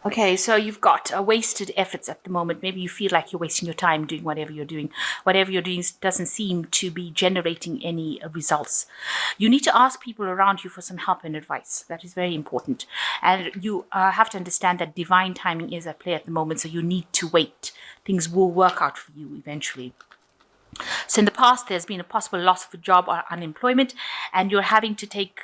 Okay, so you've got wasted efforts at the moment. Maybe you feel like you're wasting your time doing whatever you're doing. Whatever you're doing doesn't seem to be generating any results. You need to ask people around you for some help and advice. That is very important. And you have to understand that divine timing is at play at the moment, so you need to wait. Things will work out for you eventually. So in the past, there's been a possible loss of a job or unemployment, and you're having to take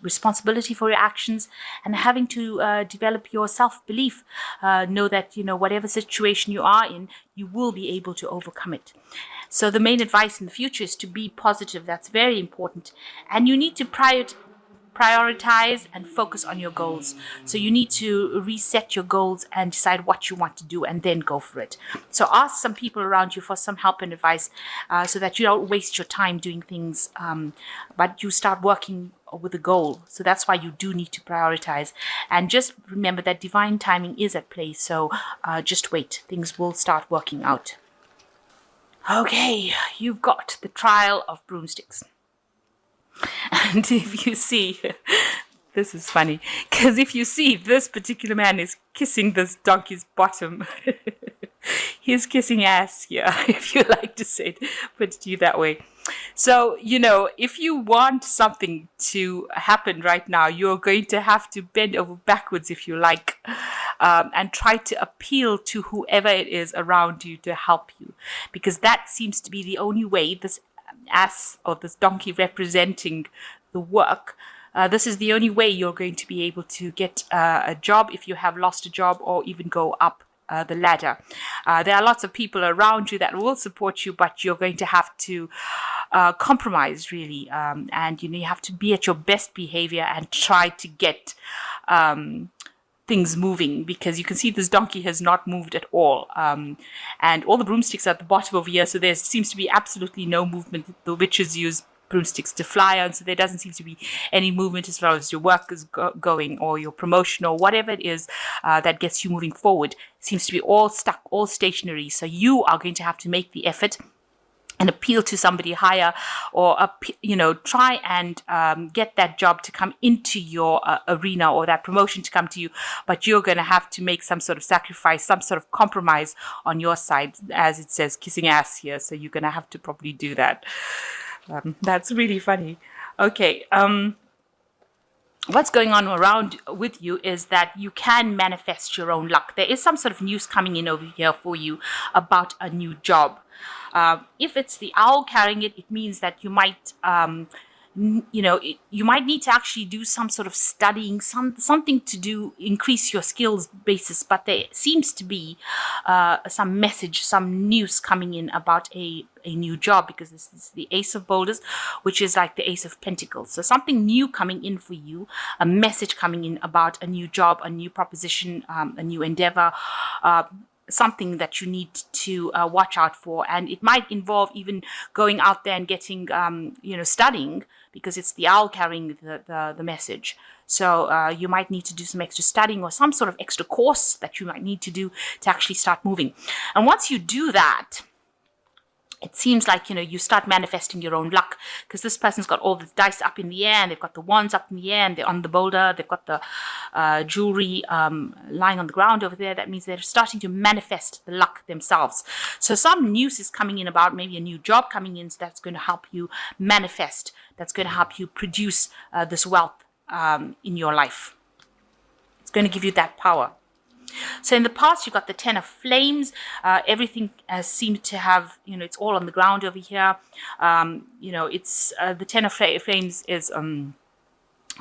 responsibility for your actions and having to develop your self-belief. Know that, whatever situation you are in, you will be able to overcome it. So the main advice in the future is to be positive. That's very important. And you need to prioritize and focus on your goals. So you need to reset your goals and decide what you want to do and then go for it. So ask some people around you for some help and advice so that you don't waste your time doing things, but you start working with a goal. So that's why you do need to prioritize. And just remember that divine timing is at play. So just wait. Things will start working out. Okay, you've got the trial of broomsticks. And if you see, this is funny, because if you see, this particular man is kissing this donkey's bottom. He's kissing ass here, if you like to say it, put it to you that way. So, if you want something to happen right now, you're going to have to bend over backwards, if you like, and try to appeal to whoever it is around you to help you, because that seems to be the only way. This ass or this donkey representing the work, this is the only way you're going to be able to get a job if you have lost a job, or even go up the ladder. There are lots of people around you that will support you, but you're going to have to compromise, really, and you have to be at your best behavior and try to get things moving, because you can see this donkey has not moved at all, and all the broomsticks are at the bottom over here, so there seems to be absolutely no movement. The witches use broomsticks to fly on, so there doesn't seem to be any movement as far as your work is going, or your promotion, or whatever it is that gets you moving forward. It seems to be all stuck, all stationary. So you are going to have to make the effort and appeal to somebody higher, or try and get that job to come into your arena, or that promotion to come to you. But you're going to have to make some sort of sacrifice, some sort of compromise on your side, as it says kissing ass here. So you're going to have to probably do that. That's really funny. Okay. What's going on around with you is that you can manifest your own luck. There is some sort of news coming in over here for you about a new job. If it's the owl carrying it, it means that you might, you might need to actually do some sort of studying, something to do, increase your skills basis. But there seems to be some message, some news coming in about a new job, because this is the Ace of Boulders, which is like the Ace of Pentacles. So something new coming in for you, a message coming in about a new job, a new proposition, a new endeavor, something that you need to watch out for. And it might involve even going out there and getting, studying, because it's the owl carrying the message. So you might need to do some extra studying, or some sort of extra course that you might need to do to actually start moving. And once you do that, it seems like, you start manifesting your own luck, because this person's got all the dice up in the air, and they've got the wands up in the air, and they're on the boulder. They've got the jewelry lying on the ground over there. That means they're starting to manifest the luck themselves. So some news is coming in about maybe a new job coming in, so that's going to help you manifest. That's going to help you produce this wealth in your life. It's going to give you that power. So in the past, you got the Ten of Flames. Everything seemed to have, it's all on the ground over here. It's the Ten of Flames is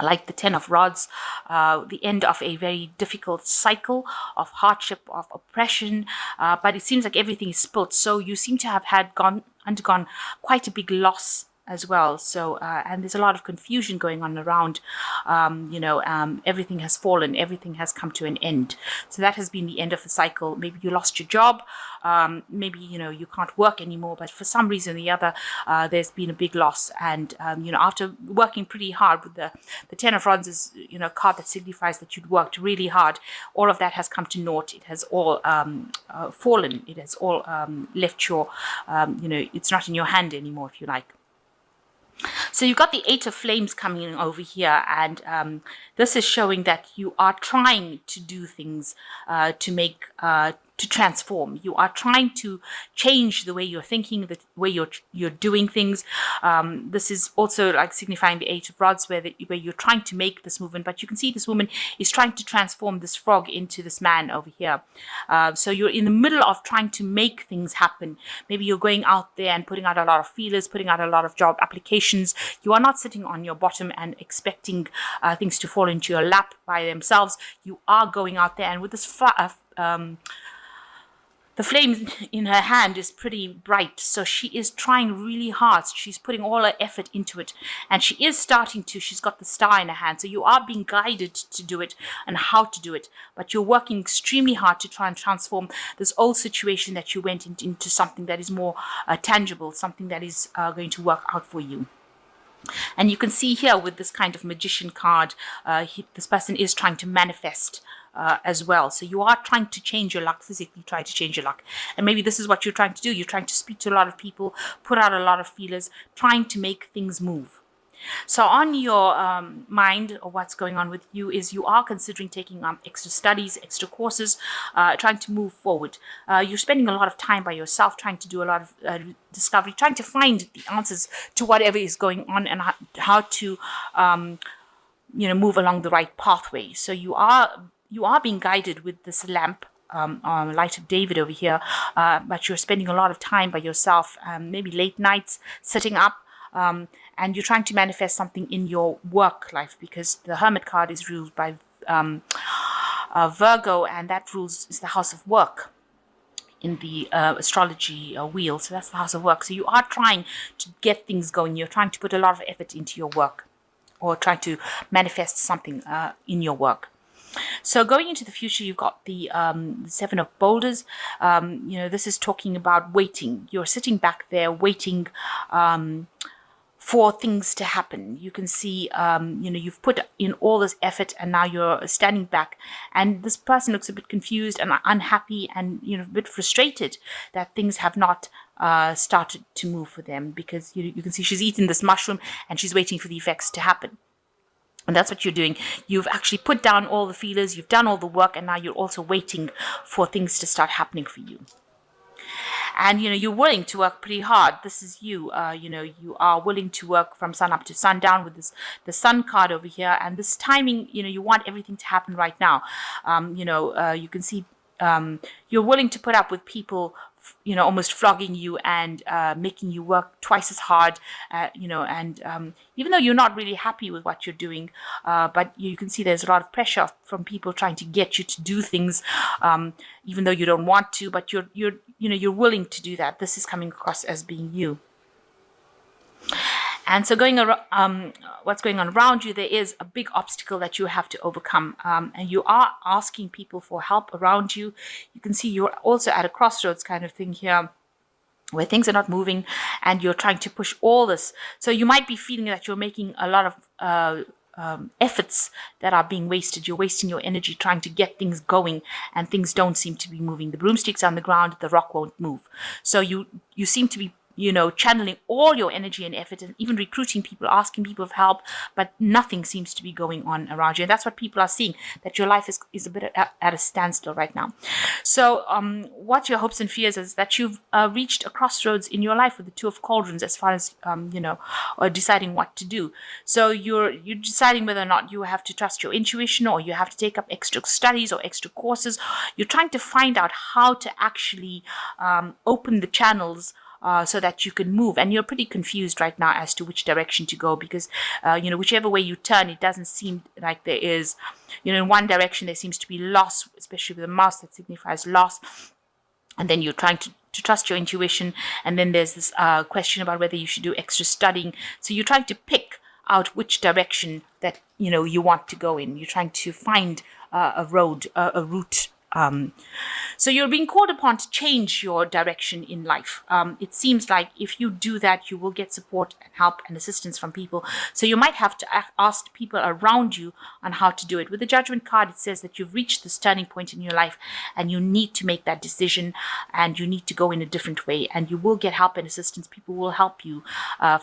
like the Ten of Rods, the end of a very difficult cycle of hardship, of oppression. But it seems like everything is spilt. So you seem to have undergone quite a big loss as well. So, and there's a lot of confusion going on around, everything has fallen, everything has come to an end. So that has been the end of the cycle. Maybe you lost your job, maybe, you can't work anymore, but for some reason or the other, there's been a big loss. And, after working pretty hard with the Ten of Rods is, a card that signifies that you'd worked really hard. All of that has come to naught. It has all fallen. It has all left your, it's not in your hand anymore, if you like. So you've got the Eight of Flames coming in over here, and this is showing that you are trying to do things to transform. You are trying to change the way you're thinking, the way you're doing things. This is also like signifying the Eight of Rods, where you're trying to make this movement. But you can see this woman is trying to transform this frog into this man over here. So you're in the middle of trying to make things happen. Maybe you're going out there and putting out a lot of feelers, putting out a lot of job applications. You are not sitting on your bottom and expecting things to fall into your lap by themselves. You are going out there, and with this the flame in her hand is pretty bright, so she is trying really hard. She's putting all her effort into it, and she is starting to. She's got the star in her hand, so you are being guided to do it and how to do it. But you're working extremely hard to try and transform this old situation that you went into something that is more tangible, something that is going to work out for you. And you can see here with this kind of magician card, this person is trying to manifest as well. So you are trying to change your luck, physically try to change your luck. And maybe this is what you're trying to do. You're trying to speak to a lot of people, put out a lot of feelers, trying to make things move. So on your mind, or what's going on with you, is you are considering taking extra studies, extra courses, trying to move forward. You're spending a lot of time by yourself, trying to do a lot of discovery, trying to find the answers to whatever is going on, and how to move along the right pathway. So you are being guided with this lamp, Light of David over here, but you're spending a lot of time by yourself, maybe late nights sitting up, and you're trying to manifest something in your work life, because the Hermit card is ruled by Virgo, and that is the house of work in the astrology wheel. So that's the house of work. So you are trying to get things going. You're trying to put a lot of effort into your work, or trying to manifest something in your work. So going into the future, you've got the Seven of Boulders. This is talking about waiting. You're sitting back there waiting for things to happen. You can see, you've put in all this effort, and now you're standing back. And this person looks a bit confused and unhappy, and a bit frustrated that things have not started to move for them, because you can see she's eaten this mushroom and she's waiting for the effects to happen. And that's what you're doing. You've actually put down all the feelers, you've done all the work, and now you're also waiting for things to start happening for you. And, you're willing to work pretty hard. This is you. You are willing to work from sun up to sundown with the sun card over here. And this timing, you want everything to happen right now. You can see you're willing to put up with people almost flogging you and making you work twice as hard, and even though you're not really happy with what you're doing, but you can see there's a lot of pressure from people trying to get you to do things, even though you don't want to, but you're willing to do that. This is coming across as being you. And so what's going on around you, there is a big obstacle that you have to overcome. And you are asking people for help around you. You can see you're also at a crossroads kind of thing here, where things are not moving and you're trying to push all this. So you might be feeling that you're making a lot of efforts that are being wasted. You're wasting your energy trying to get things going, and things don't seem to be moving. The broomstick's on the ground, the rock won't move. So you seem to be channeling all your energy and effort, and even recruiting people, asking people for help, but nothing seems to be going on around you. And that's what people are seeing, that your life is a bit at a standstill right now. So what your hopes and fears is that you've reached a crossroads in your life with the Two of Cauldrons, as far as, or deciding what to do. So you're deciding whether or not you have to trust your intuition, or you have to take up extra studies or extra courses. You're trying to find out how to actually open the channels so that you can move. And you're pretty confused right now as to which direction to go, because whichever way you turn, it doesn't seem like there is, in one direction there seems to be loss, especially with the mouse, that signifies loss. And then you're trying to trust your intuition, and then there's this question about whether you should do extra studying. So you're trying to pick out which direction that you want to go in. You're trying to find a route So you're being called upon to change your direction in life. It seems like if you do that, you will get support and help and assistance from people. So you might have to ask people around you on how to do it. With the Judgment card, it says that you've reached this turning point in your life and you need to make that decision and you need to go in a different way, and you will get help and assistance. People will help you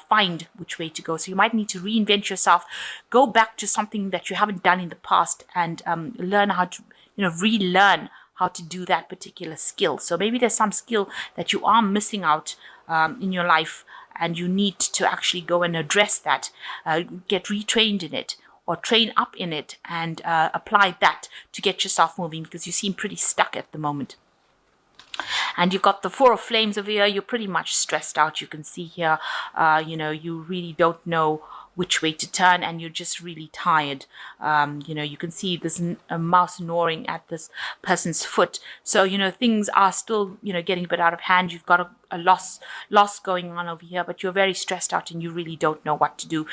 find which way to go. So you might need to reinvent yourself, go back to something that you haven't done in the past, and learn how to relearn how to do that particular skill. So maybe there's some skill that you are missing out in your life, and you need to actually go and address that, get retrained in it, or train up in it, and apply that to get yourself moving, because you seem pretty stuck at the moment. And you've got the Four of Flames over here. You're pretty much stressed out. You can see here, you really don't know which way to turn, and you're just really tired. You can see there's a mouse gnawing at this person's foot. So, things are still, getting a bit out of hand. You've got a loss going on over here, but you're very stressed out and you really don't know what to do.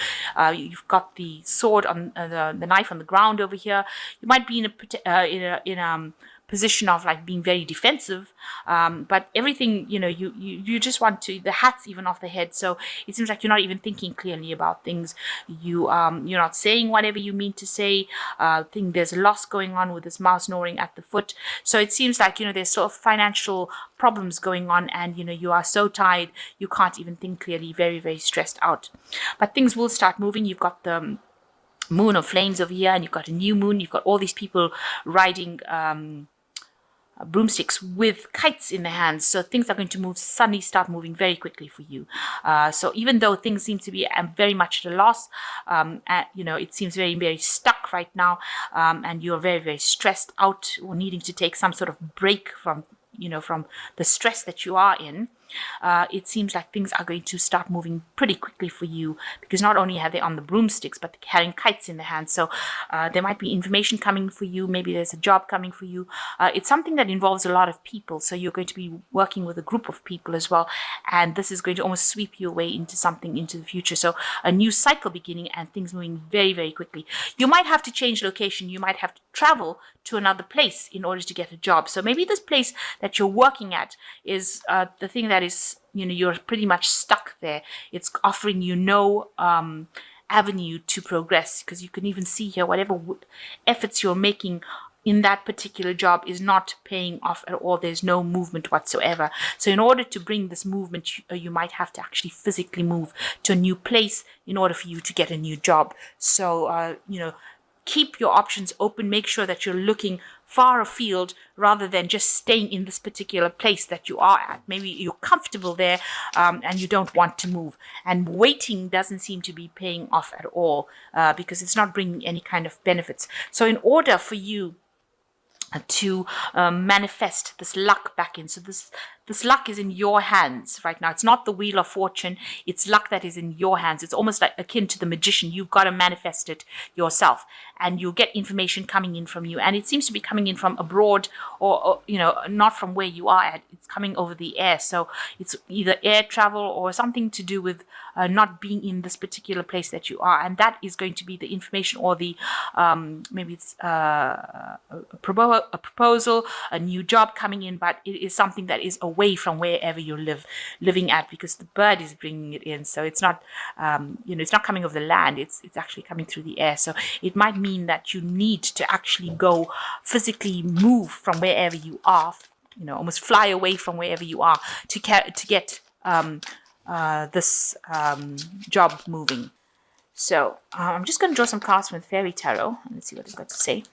You've got the sword on the knife on the ground over here. You might be in a position of like being very defensive, but everything, you just want to, the hat's even off the head. So it seems like you're not even thinking clearly about things. You're not saying whatever you mean to say. There's a loss going on with this mouse gnawing at the foot. So it seems like, there's sort of financial problems going on, and you are so tired you can't even think clearly, very, very stressed out. But things will start moving. You've got the Moon of Flames over here, and you've got a new moon. You've got all these people riding broomsticks with kites in their hands. So things are going to suddenly start moving very quickly for you. So even though things seem to be very much at a loss, it seems very, very stuck right now, and you're very, very stressed out, or needing to take some sort of break from the stress that you are in. It seems like things are going to start moving pretty quickly for you, because not only are they on the broomsticks, but they're carrying kites in their hands. So there might be information coming for you. Maybe there's a job coming for you. It's something that involves a lot of people. So you're going to be working with a group of people as well. And this is going to almost sweep you away into something into the future. So a new cycle beginning, and things moving very, very quickly. You might have to change location. You might have to travel to another place in order to get a job. So maybe this place that you're working at is the thing that is, you're pretty much stuck there. It's offering you no avenue to progress, because you can even see here whatever efforts you're making in that particular job is not paying off at all. There's no movement whatsoever. So in order to bring this movement, you might have to actually physically move to a new place in order for you to get a new job. So, keep your options open. Make sure that you're looking far afield rather than just staying in this particular place that you are at. Maybe you're comfortable there and you don't want to move. And waiting doesn't seem to be paying off at all because it's not bringing any kind of benefits. So in order for you to manifest this luck back in, so this luck is in your hands right now. It's not the Wheel of Fortune. It's luck that is in your hands. It's almost like akin to the magician. You've got to manifest it yourself, and you'll get information coming in from you. And it seems to be coming in from abroad, or not from where you are at. It's coming over the air. So it's either air travel or something to do with not being in this particular place that you are. And that is going to be the information, or the maybe it's a proposal, a new job coming in, but it is something that is away from wherever you're living at, because the bird is bringing it in. So it's not it's not coming over the land. It's actually coming through the air. So it might mean that you need to actually go physically move from wherever you are, almost fly away from wherever you are to get this job moving. So I'm just going to draw some cards from the Fairy Tarot. Let's see what it's got to say.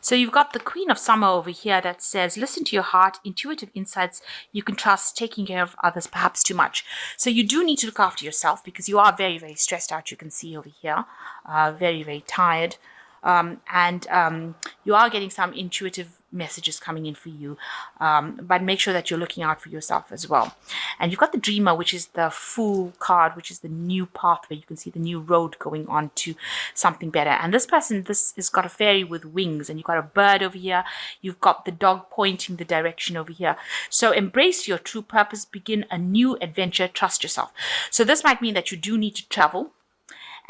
So you've got the Queen of Summer over here that says, listen to your heart, intuitive insights you can trust, taking care of others perhaps too much. So you do need to look after yourself, because you are very, very stressed out. You can see over here, very, very tired. You are getting some intuitive messages coming in for you, but make sure that you're looking out for yourself as well. And you've got the Dreamer, which is the Fool card, which is the new pathway. You can see the new road going on to something better. And this has got a fairy with wings, and you've got a bird over here. You've got the dog pointing the direction over here. So embrace your true purpose, begin a new adventure, trust yourself. So this might mean that you do need to travel.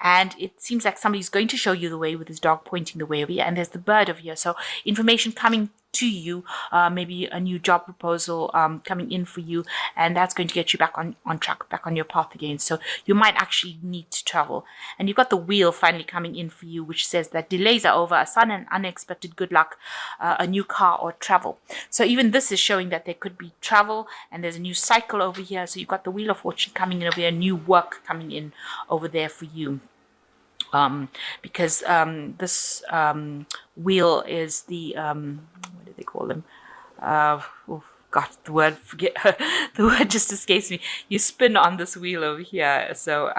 and it seems like somebody's going to show you the way with his dog pointing the way over here, and there's the bird over here. So information coming to you, maybe a new job proposal coming in for you, and that's going to get you back on track, back on your path again. So you might actually need to travel. And you've got the wheel finally coming in for you, which says that delays are over, a sudden and unexpected good luck, a new car or travel. So even this is showing that there could be travel, and there's a new cycle over here. So you've got the wheel of fortune coming in over here, new work coming in over there for you. Because this wheel is the what do they call them? Oh God, the word the word just escapes me. You spin on this wheel over here, so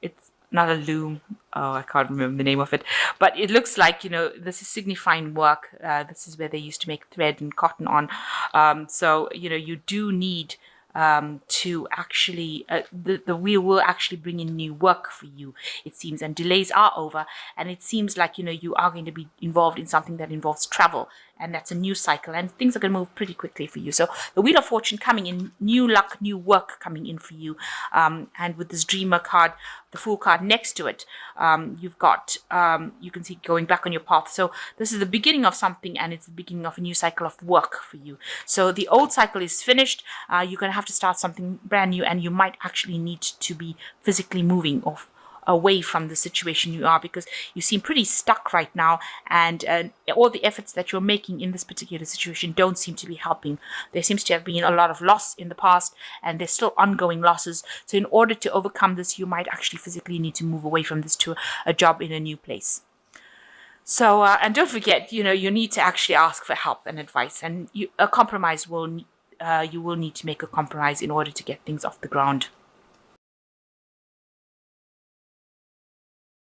it's not a loom. Oh, I can't remember the name of it, but it looks like, this is signifying work. This is where they used to make thread and cotton on. So you do need to actually, the wheel will actually bring in new work for you, it seems, and delays are over, and it seems like, you are going to be involved in something that involves travel, and that's a new cycle, and things are going to move pretty quickly for you. So the Wheel of Fortune coming in, new luck, new work coming in for you, and with this Dreamer card, the Fool card next to it, you've got, you can see going back on your path. So this is the beginning of something, and it's the beginning of a new cycle of work for you. So the old cycle is finished. You're going to have to start something brand new, and you might actually need to be physically moving off away from the situation you are, because you seem pretty stuck right now, and all the efforts that you're making in this particular situation don't seem to be helping. There seems to have been a lot of loss in the past, and there's still ongoing losses. So in order to overcome this, you might actually physically need to move away from this to a job in a new place. So and don't forget, you need to actually ask for help and advice, and a compromise will you will need to make a compromise in order to get things off the ground.